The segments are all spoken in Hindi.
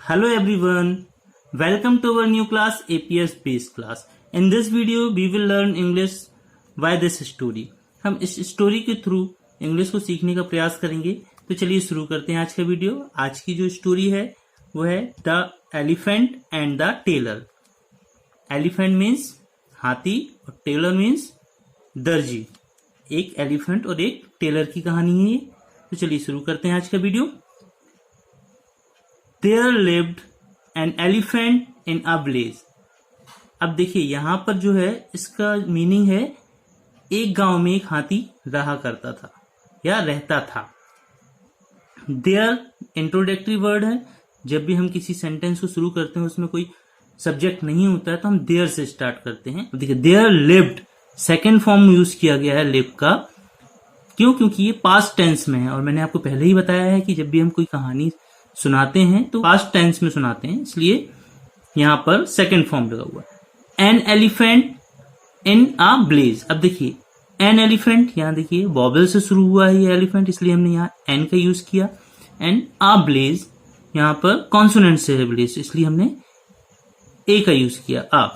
Hello everyone, welcome to our new class APS based class. In this video we will learn English by this story. हम इस स्टोरी के थ्रू इंग्लिश को सीखने का प्रयास करेंगे. तो चलिए शुरू करते हैं आज का वीडियो. आज की जो स्टोरी है वो है the elephant and the tailor. Elephant means हाथी और टेलर मीन्स दर्जी. एक एलिफेंट और एक टेलर की कहानी है ये. तो चलिए शुरू करते हैं आज का video. There lived an elephant in a village. अब देखिए यहां पर जो है इसका मीनिंग है एक गांव में एक हाथी रहा करता था या रहता था. There इंट्रोडक्टरी वर्ड है. जब भी हम किसी सेंटेंस को शुरू करते हैं उसमें कोई सब्जेक्ट नहीं होता है तो हम there से स्टार्ट करते हैं. देखिए there lived second form use किया गया है live का. क्यों? क्योंकि ये पास्ट टेंस में है और मैंने आपको पहले ही बताया है कि जब भी हम कोई कहानी सुनाते हैं तो पास्ट टेंस में सुनाते हैं, इसलिए यहां पर सेकंड फॉर्म लगा हुआ है. An elephant in a village. अब देखिए एन एलिफेंट, यहां देखिए वॉवल से शुरू हुआ है ये एलिफेंट, इसलिए हमने यहां एन का यूज किया. एंड अ ब्लेज यहां पर कॉन्सोनेंट से है ब्लेज, इसलिए हमने ए का यूज किया. अ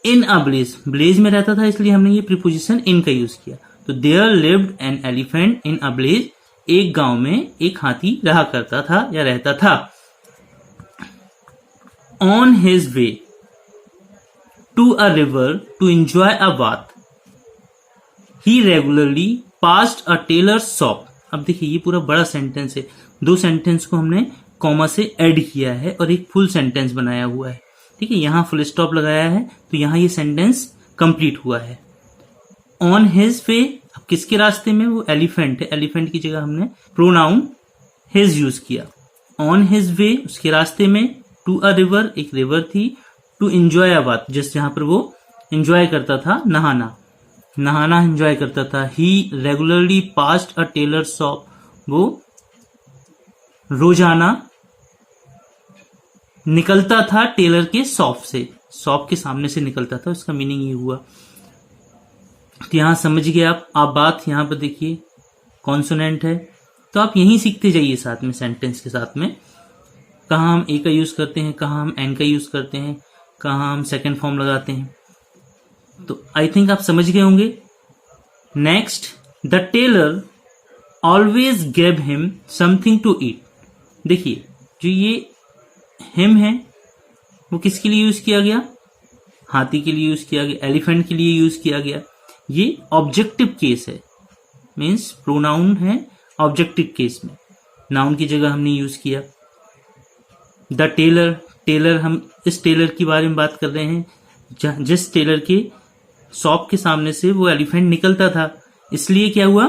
इन अ ब्लेज, ब्लेज में रहता था इसलिए हमने ये प्रीपोजिशन इन का यूज किया. तो there lived an elephant in a village. एक गांव में एक हाथी रहा करता था या रहता था. On his way to a river to enjoy a bath he regularly passed a tailor's shop. अब देखिए ये पूरा बड़ा सेंटेंस है. दो सेंटेंस को हमने कॉमा से ऐड किया है और एक फुल सेंटेंस बनाया हुआ है. ठीक है, यहां फुल स्टॉप लगाया है तो यहां ये सेंटेंस कंप्लीट हुआ है. ऑन हिज वे, अब किसके रास्ते में? वो एलिफेंट है. एलिफेंट की जगह हमने प्रोनाउन हिज यूज किया. ऑन हिज वे, उसके रास्ते में. टू अ रिवर, एक रिवर थी. टू एंजॉय अ बाथ, जिस जहां पर वो एंजॉय करता था, नहाना एंजॉय करता था. He regularly passed a tailor shop, वो रोजाना निकलता था टेलर के शॉप से, शॉप के सामने से निकलता था. उसका मीनिंग ये हुआ. तो यहां समझ गए आप. बात यहां पर देखिए कॉन्सोनेंट है तो आप यहीं सीखते जाइए साथ में सेंटेंस के साथ में. कहाँ हम ए का यूज करते हैं, कहाँ हम एन का यूज करते हैं, कहाँ हम सेकेंड फॉर्म लगाते हैं. तो आई थिंक आप समझ गए होंगे. Next, the tailor always gave him something to eat. देखिए जो ये हिम है वो किसके लिए यूज किया गया? हाथी के लिए यूज किया गया, एलिफेंट के लिए यूज किया गया. ये ऑब्जेक्टिव केस है, मीन्स प्रोनाउन है ऑब्जेक्टिव केस में. नाउन की जगह हमने यूज किया. द टेलर, हम इस टेलर के बारे में बात कर रहे हैं जिस टेलर के शॉप के सामने से वो एलिफेंट निकलता था, इसलिए क्या हुआ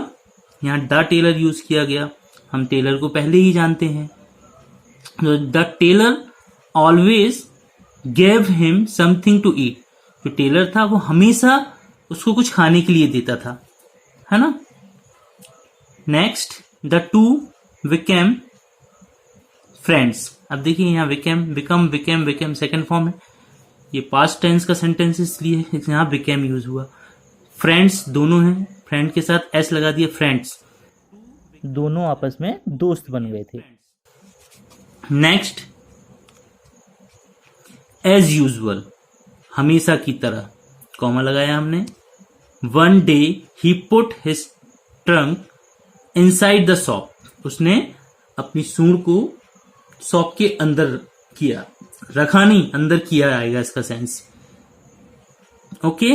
यहाँ द टेलर यूज किया गया. हम टेलर को पहले ही जानते हैं. The tailor always gave him something to eat. जो टेलर था वो हमेशा उसको कुछ खाने के लिए देता था, है ना. Next, the two became friends. अब देखिए यहाँ बिकम सेकेंड फॉर्म है. ये पास्ट टेंस का सेंटेंस इसलिए यहाँ बिकेम यूज हुआ. फ्रेंड्स दोनों हैं, फ्रेंड के साथ एस लगा दिया, फ्रेंड्स. दोनों आपस में दोस्त बन गए थे. नेक्स्ट, एज यूजुअल, हमेशा की तरह, कॉमा लगाया हमने. One day he put his trunk inside the shop. उसने अपनी सूंड को शॉप के अंदर किया, रखा नहीं, अंदर किया आएगा इसका sense. Okay.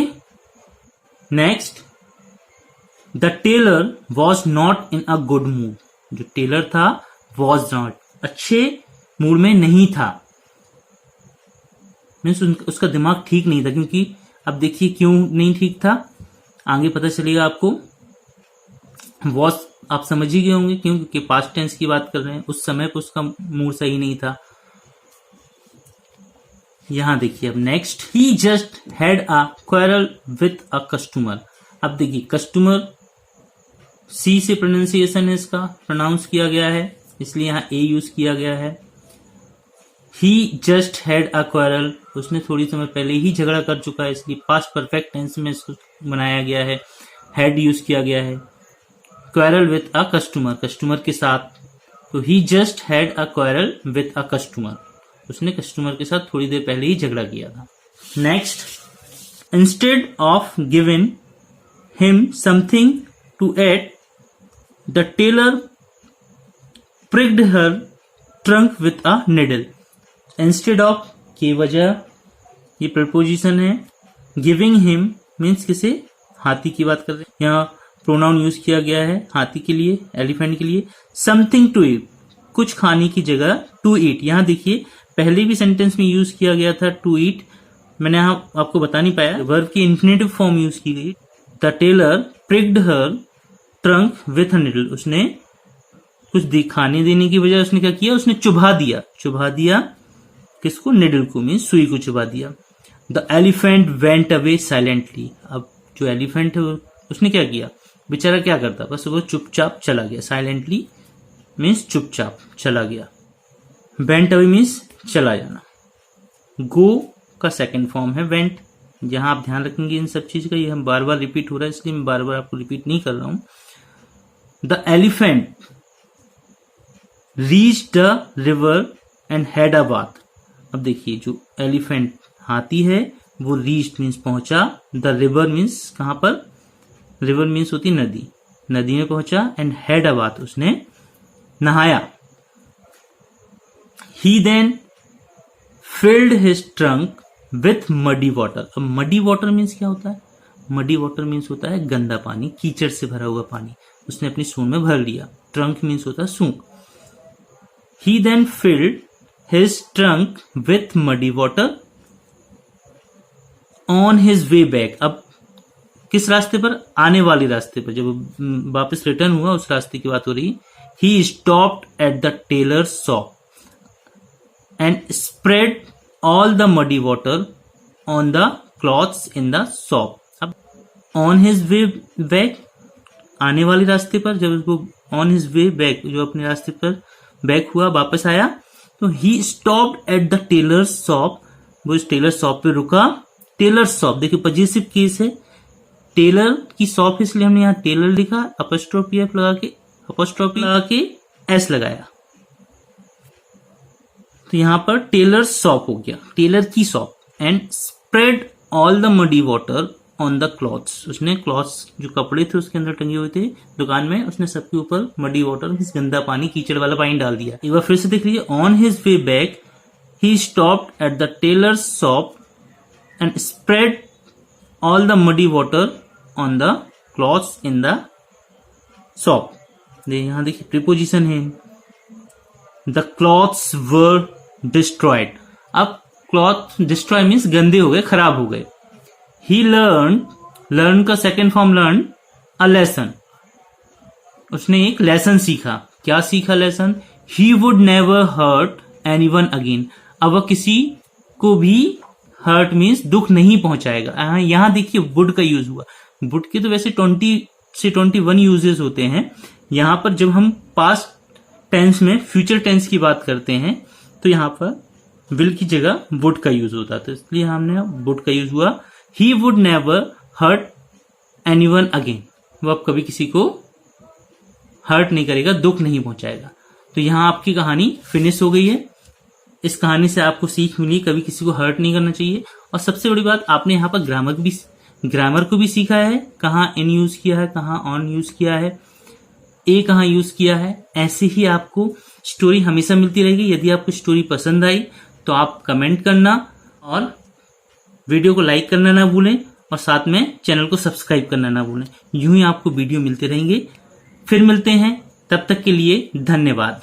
Next, the tailor was not in a good mood. जो टेलर था वॉज नॉट, अच्छे मूड में नहीं था, मीन्स उसका दिमाग ठीक नहीं था. क्योंकि अब देखिए क्यों नहीं ठीक था, आगे पता चलेगा आपको. वॉज आप समझ ही गए होंगे क्यों, क्योंकि पास्ट टेंस की बात कर रहे हैं. उस समय पर उसका मूड सही नहीं था. यहां देखिए अब next, he just had a quarrel with a customer. अब देखिए कस्टमर सी से प्रोनाउंसिएशन है, इसका प्रोनाउंस किया गया है इसलिए यहां ए यूज किया गया है. ही जस्ट हैड अ क्वेरल, उसने थोड़ी समय पहले ही झगड़ा कर चुका है, इसलिए पास्ट परफेक्ट टेंस में इसको बनाया गया है, हैड यूज किया गया है. Quarrel with a customer, customer के साथ तो he just had a quarrel with a customer, उसने कस्टमर के साथ थोड़ी देर पहले ही झगड़ा किया था। Next, instead of giving him something to eat the tailor pricked her trunk with a needle। Instead of की वजह, ये प्रपोजिशन है। गिविंग हिम मीन्स किसे, हाथी की बात कर रहे हैं, यहाँ प्रोनाउन यूज किया गया है हाथी के लिए, एलिफेंट के लिए। समथिंग टू ईट, कुछ खाने की जगह टू ईट, यहाँ देखिए पहले भी सेंटेंस में यूज किया गया था टू ईट, मैंने यहाँ आपको बता नहीं पाया, वर्ब की इंफिनिटिव फॉर्म यूज की गई। The tailor pricked her trunk with a needle, उसने कुछ खाने देने की वजह उसने क्या किया, उसने चुभा दिया किसको, निडल को, मीन सुई को चुभा दिया। The elephant went away silently, अब जो एलिफेंट है उसने क्या किया, बेचारा क्या करता, बस वो चुपचाप चला गया। साइलेंटली मीन्स चुपचाप चला गया, वेंट अवे मीन्स चला जाना। गो का सेकेंड फॉर्म है वेंट, जहां आप ध्यान रखेंगे इन सब चीज का, ये हम बार बार रिपीट हो रहा है इसलिए मैं बार बार आपको रिपीट नहीं कर रहा हूं। The elephant reach the river and had a bath, अब देखिए जो एलिफेंट हाथी है वो रीच मीन्स पहुंचा, द रिवर मीन्स कहां पर, रिवर मीन्स होती नदी, नदी में पहुंचा, एंड हैड अ बाथ उसने नहाया। He then filled his trunk with muddy water, अब मडी वाटर मीन्स क्या होता है, मडी वाटर मीन्स होता है गंदा पानी, कीचड़ से भरा हुआ पानी, उसने अपनी सूंड में भर लिया। ट्रंक मीन्स होता है सूंड। He then filled his trunk with muddy water on his way back। अब किस रास्ते पर, आने वाले रास्ते पर, जब वापस रिटर्न हुआ उस रास्ते की बात हो रही। He stopped at the tailor's shop and spread all the muddy water on the cloths in the shop। अब on his way back, आने वाले रास्ते पर, जब उसको on his way back, जो अपने रास्ते पर बैक हुआ, वापस आया, तो ही stopped at the Taylor shop, वो इस टेलर शॉप पे रुका। टेलर शॉप देखिए पॉजिटिव केस है, टेलर की शॉप इसलिए हमने यहाँ टेलर लिखा, अपॉस्ट्रोफी एफ लगा के एस लगाया, तो यहां पर टेलर शॉप हो गया, टेलर की shop. And spread all the muddy water on the clothes, उसने क्लॉथ्स जो कपड़े थे उसके अंदर टंगे हुए थे दुकान में, उसने सबके ऊपर मडी वाटर गंदा पानी, कीचड़ वाला पानी डाल दिया। एक बार फिर से देख लीजिए, on his way back he stopped at the tailor's shop and spread all the muddy water on the clothes in the shop. यहां देखिए प्रीपोजिशन है, द क्लॉथ्स वर डिस्ट्रॉयड, अब क्लॉथ डिस्ट्रॉय मीन्स गंदे हो गए, खराब हो गए। He learned का second form learn, a lesson, उसने एक लेसन सीखा। क्या सीखा lesson, he would never hurt anyone again, अब वह किसी को भी हर्ट मीन्स दुख नहीं पहुंचाएगा। यहां देखिए वुड का यूज हुआ, वुड के तो वैसे 20 से 21 यूजेस होते हैं, यहां पर जब हम पास्ट टेंस में फ्यूचर टेंस की बात करते हैं तो यहां पर विल की जगह वुड का यूज होता है, तो इसलिए हमने वुड का यूज हुआ। He would never hurt anyone again, वो अब कभी किसी को हर्ट नहीं करेगा, दुख नहीं पहुंचाएगा। तो यहां आपकी कहानी फिनिश हो गई है। इस कहानी से आपको सीख मिली कभी किसी को हर्ट नहीं करना चाहिए, और सबसे बड़ी बात आपने यहाँ पर ग्रामर को भी सीखा है, कहाँ इन यूज किया है, कहाँ ऑन यूज किया है, ए कहाँ यूज किया है। ऐसे ही आपको स्टोरी हमेशा मिलती रहेगी। यदि आपको स्टोरी पसंद आई तो आप कमेंट करना और वीडियो को लाइक करना ना भूलें, और साथ में चैनल को सब्सक्राइब करना ना भूलें। यूं ही आपको वीडियो मिलते रहेंगे। फिर मिलते हैं, तब तक के लिए धन्यवाद।